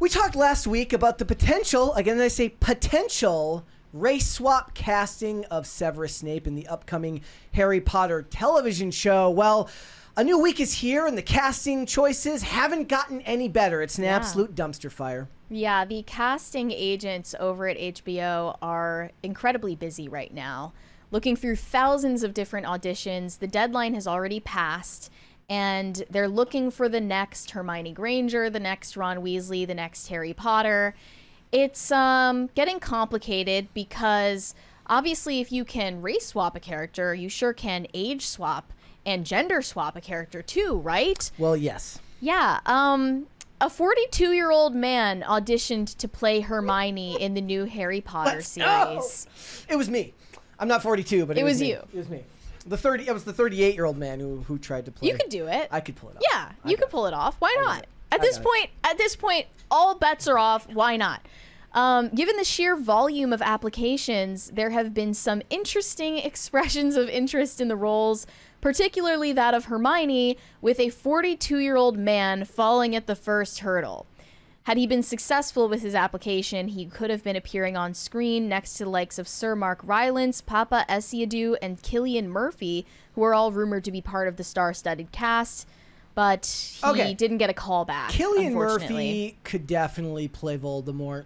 We talked last week about the potential, again I say potential, race swap casting of Severus Snape in the upcoming Harry Potter television show. Well, a new week is here and the casting choices haven't gotten any better. It's an absolute dumpster fire. Yeah, the casting agents over at HBO are incredibly busy right now, looking through thousands of different auditions. The deadline has already passed, and they're looking for the next Hermione Granger, the next Ron Weasley, the next Harry Potter. It's getting complicated because obviously if you can race swap a character, you sure can age swap and gender swap a character too, right? Well, yes. Yeah, a 42-year-old man auditioned to play Hermione in the new Harry Potter series. It was me. I'm not 42, but it was me. you. It was me. It was the 38-year-old man who tried to play. You could do it. I could pull it off. Yeah, you could pull it off. Why not? At this point, all bets are off. Why not? Given the sheer volume of applications, there have been some interesting expressions of interest in the roles, particularly that of Hermione, with a 42-year-old man falling at the first hurdle. Had he been successful with his application, he could have been appearing on screen next to the likes of Sir Mark Rylance, Papa Essiedu, and Cillian Murphy, who are all rumored to be part of the star-studded cast, but he didn't get a call back, Cillian unfortunately. Murphy could definitely play Voldemort.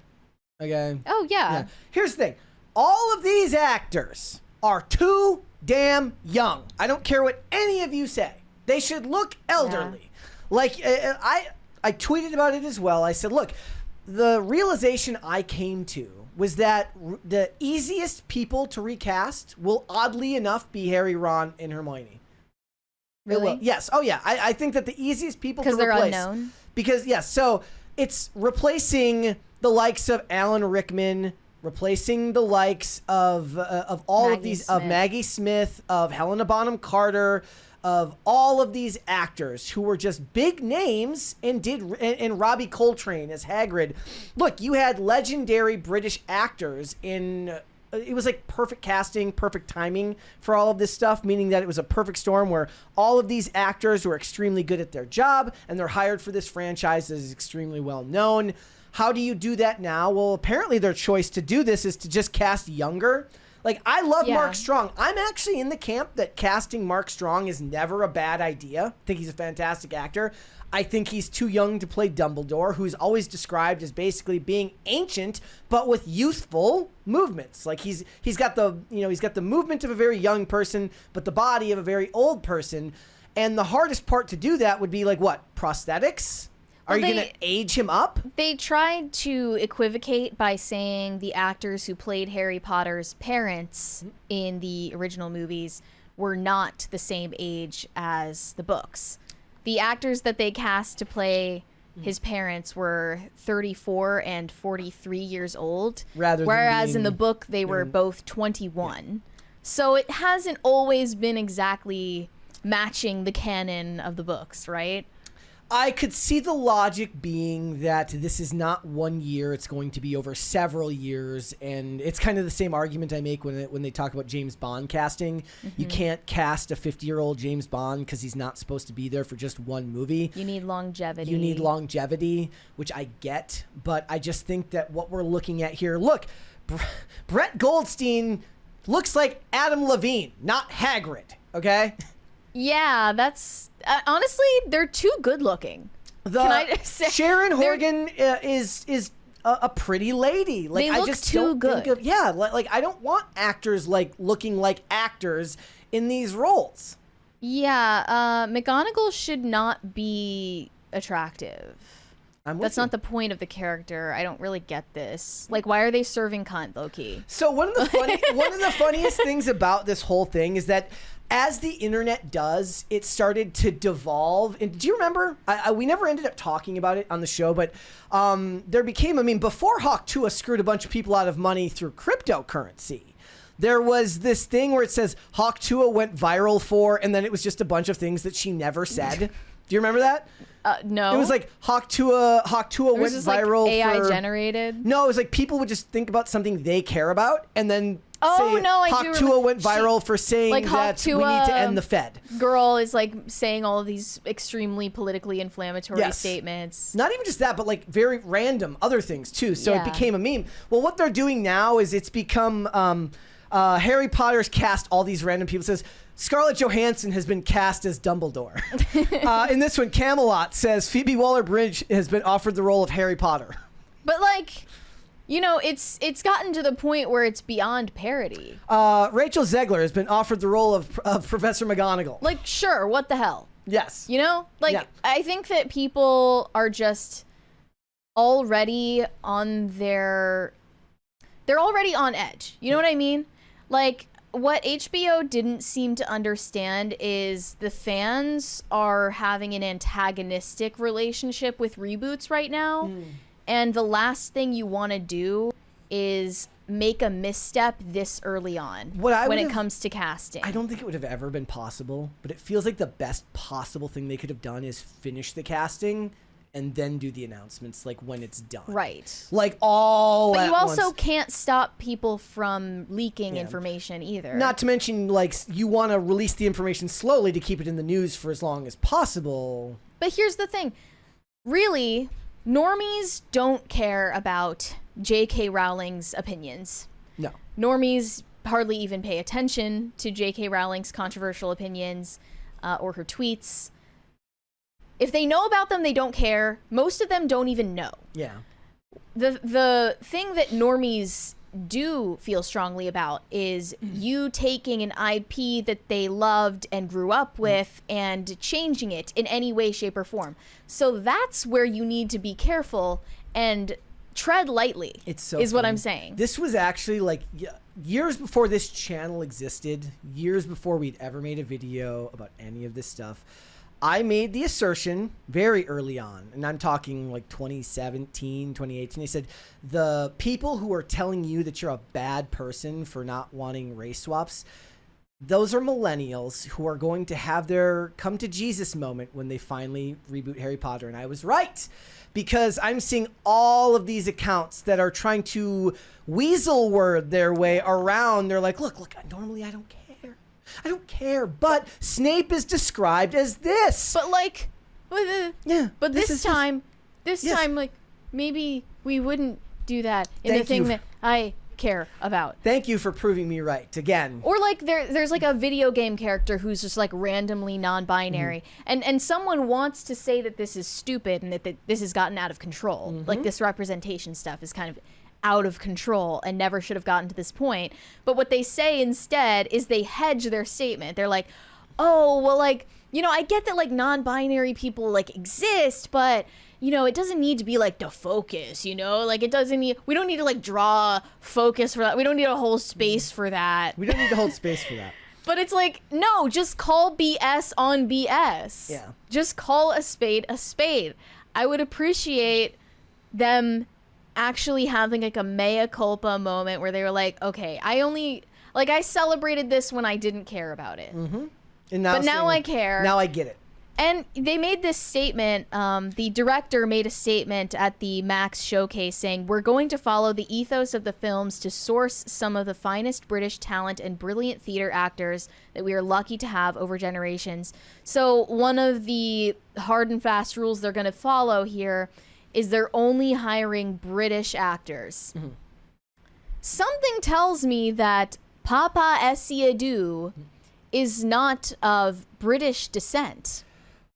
Okay. Oh, yeah. Here's the thing. All of these actors are too damn young. I don't care what any of you say. They should look elderly. Yeah. Like, I tweeted about it as well. I said, look, the realization I came to was that the easiest people to recast will oddly enough be Harry, Ron, and Hermione. Really? Yes. Oh, yeah. I think that the easiest people to replace. Because they're unknown? Because, yes. So it's replacing the likes of Alan Rickman, replacing the likes of all of these, of Maggie Smith, of Helena Bonham Carter, of all of these actors who were just big names and Robbie Coltrane as Hagrid. Look, you had legendary British actors in. It was like perfect casting, perfect timing for all of this stuff, meaning that it was a perfect storm where all of these actors were extremely good at their job and they're hired for this franchise that is extremely well known. How do you do that now? Well, apparently their choice to do this is to just cast younger. Like, I love Mark Strong. I'm actually in the camp that casting Mark Strong is never a bad idea. I think he's a fantastic actor. I think he's too young to play Dumbledore, who's always described as basically being ancient, but with youthful movements. Like, he's got the movement of a very young person, but the body of a very old person. And the hardest part to do that would be like what? Prosthetics? Are you going to age him up? They tried to equivocate by saying the actors who played Harry Potter's parents in the original movies were not the same age as the books. The actors that they cast to play his parents were 34 and 43 years old, whereas in the book they were both 21. Yeah. So it hasn't always been exactly matching the canon of the books, right? I could see the logic being that this is not 1 year, it's going to be over several years, and it's kind of the same argument I make when they talk about James Bond casting. You can't cast a 50-year-old James Bond because he's not supposed to be there for just one movie. You need longevity. You need longevity, which I get, but I just think that what we're looking at here, look, Brett Goldstein looks like Adam Levine, not Hagrid, okay? Yeah, that's honestly, they're too good looking. Can I just say Sharon Horgan is a pretty lady. Like, they look I just too don't good. think of, like I don't want actors like looking like actors in these roles. Yeah, McGonagall should not be attractive. That's not the point of the character. I don't really get this. Like, why are they serving cunt, low-key? So one of the funniest things about this whole thing is that as the internet does, it started to devolve. And do you remember? We never ended up talking about it on the show, but there became, before Hawk Tuah screwed a bunch of people out of money through cryptocurrency, there was this thing where it says Hawk Tuah went viral for, and then it was just a bunch of things that she never said. Do you remember that? No. It was like Hawk Tuah went viral like AI for... generated? No, it was like people would just think about something they care about, and then Oh, no, I Hawk do Tuah remember- went viral for saying like, Hawk that we need to Tuah, end the Fed. Girl is like saying all of these extremely politically inflammatory Yes. statements. Not even just that, but like very random other things too. So Yeah. it became a meme. Well, what they're doing now is it's become Harry Potter's cast all these random people. It says Scarlett Johansson has been cast as Dumbledore. In this one, Camelot says Phoebe Waller-Bridge has been offered the role of Harry Potter. But like, you know, it's gotten to the point where it's beyond parody. Rachel Zegler has been offered the role of Professor McGonagall. Like, sure, what the hell? Yes. You know? Like, Yeah. I think that people are just already on they're already on edge. You know what I mean? Like, what HBO didn't seem to understand is the fans are having an antagonistic relationship with reboots right now. And the last thing you want to do is make a misstep this early on when it comes to casting. I don't think it would have ever been possible, but it feels like the best possible thing they could have done is finish the casting and then do the announcements like when it's done. Right. Like all But at you also once. can't stop people from leaking information either. Not to mention, like, you want to release the information slowly to keep it in the news for as long as possible. But here's the thing. Really, normies don't care about J.K. Rowling's opinions. No. Normies hardly even pay attention to J.K. Rowling's controversial opinions or her tweets. If they know about them, they don't care. Most of them don't even know. Yeah. The thing that normies do feel strongly about is you taking an IP that they loved and grew up with and changing it in any way, shape, or form. So that's where you need to be careful and tread lightly. It's so is what funny. I'm saying. This was actually like years before this channel existed, years before we'd ever made a video about any of this stuff. I made the assertion very early on, and I'm talking like 2017, 2018. I said, the people who are telling you that you're a bad person for not wanting race swaps, those are millennials who are going to have their come to Jesus moment when they finally reboot Harry Potter. And I was right, because I'm seeing all of these accounts that are trying to weasel word their way around. They're like, look, normally I don't care. I don't care, but Snape is described as this. But like, Yeah. but this time, Yes. like, maybe we wouldn't do that in Thank the thing you. that I care about. Thank you for proving me right again. Or like there's like a video game character who's just like randomly non-binary, and someone wants to say that this is stupid and that this has gotten out of control. Like this representation stuff is kind of out of control and never should have gotten to this point. But what they say instead is they hedge their statement. They're like, oh, well, like, you know, I get that like non-binary people like exist, but you know, it doesn't need to be like the focus, you know, like it doesn't need, we don't need to like draw focus for that. We don't need a whole space for that. We don't need to hold space for that. But it's like, no, just call BS on BS. Yeah. Just call a spade a spade. I would appreciate them actually having like a mea culpa moment where they were like, okay, I celebrated this when I didn't care about it. And But now I care. Now I get it. And they made this statement, the director made a statement at the Max showcase saying, we're going to follow the ethos of the films to source some of the finest British talent and brilliant theater actors that we are lucky to have over generations. So one of the hard and fast rules they're going to follow here is they're only hiring British actors. Something tells me that Papa Essiadu is not of British descent.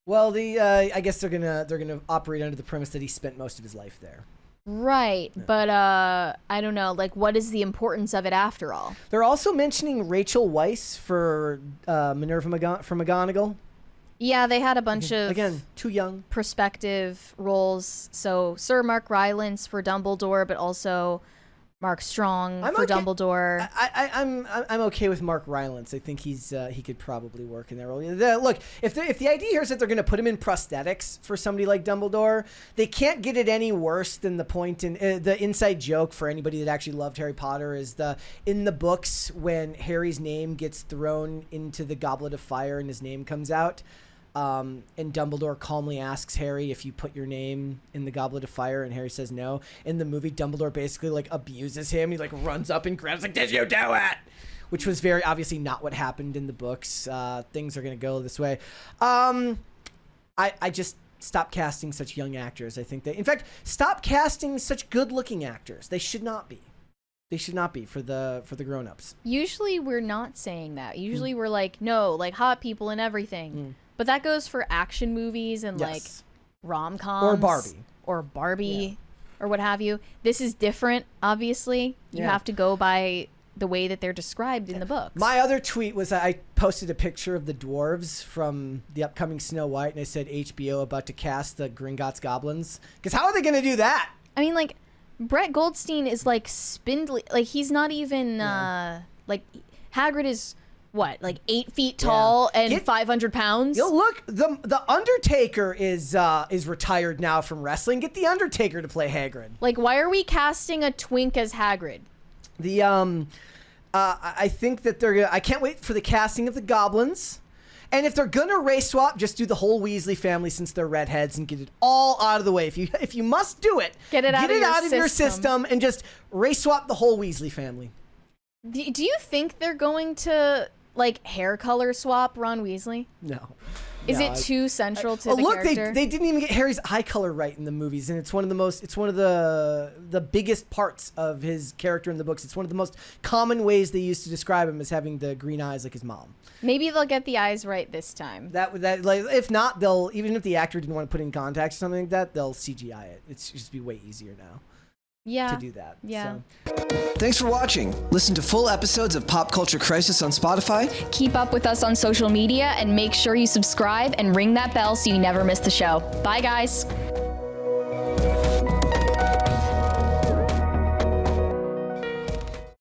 Well, I guess they're gonna operate under the premise that he spent most of his life there. Right, but I don't know, like, what is the importance of it after all? They're also mentioning Rachel Weisz for Minerva McGonagall. Yeah, they had a bunch of Again, too young. prospective roles. So Sir Mark Rylance for Dumbledore, but also Mark Strong for okay. Dumbledore. I'm okay with Mark Rylance. I think he could probably work in that role. Look, if the idea here is that they're going to put him in prosthetics for somebody like Dumbledore, they can't get it any worse than the point in the inside joke for anybody that actually loved Harry Potter is in the books when Harry's name gets thrown into the Goblet of Fire and his name comes out. And Dumbledore calmly asks Harry if you put your name in the Goblet of Fire, and Harry says no. In the movie, Dumbledore basically like abuses him. He like runs up and grabs like, "Did you do it?" Which was very obviously not what happened in the books. Things are gonna go this way. I just stop casting such young actors. I think in fact, stop casting such good-looking actors. They should not be. They should not be for the grown-ups. Usually we're not saying that. Usually we're like, no, like hot people and everything. But that goes for action movies and like rom-coms. Or Barbie or what have you. This is different, obviously. You have to go by the way that they're described in the books. My other tweet was I posted a picture of the dwarves from the upcoming Snow White, and I said HBO about to cast the Gringotts goblins. Because how are they going to do that? I mean, like, Brett Goldstein is like spindly. Like, he's not even like Hagrid is what, like 8 feet tall and 500 pounds. Yo, look, the Undertaker is retired now from wrestling. Get the Undertaker to play Hagrid. Like, why are we casting a twink as Hagrid? I think that I can't wait for the casting of the goblins. And if they're gonna race swap, just do the whole Weasley family since they're redheads and get it all out of the way. If you must do it, get it out of your system and just race swap the whole Weasley family. Do you think they're going to like hair color swap Ron Weasley? No. Is it too central to the character? They didn't even get Harry's eye color right in the movies, and it's one of the biggest parts of his character in the books. It's one of the most common ways they used to describe him as having the green eyes like his mom. Maybe they'll get the eyes right this time. That like if not, even if the actor didn't want to put in contacts or something like that, they'll CGI it. It's just be way easier now. To do that. Yeah. So. Thanks for watching. Listen to full episodes of Pop Culture Crisis on Spotify. Keep up with us on social media and make sure you subscribe and ring that bell so you never miss the show. Bye, guys.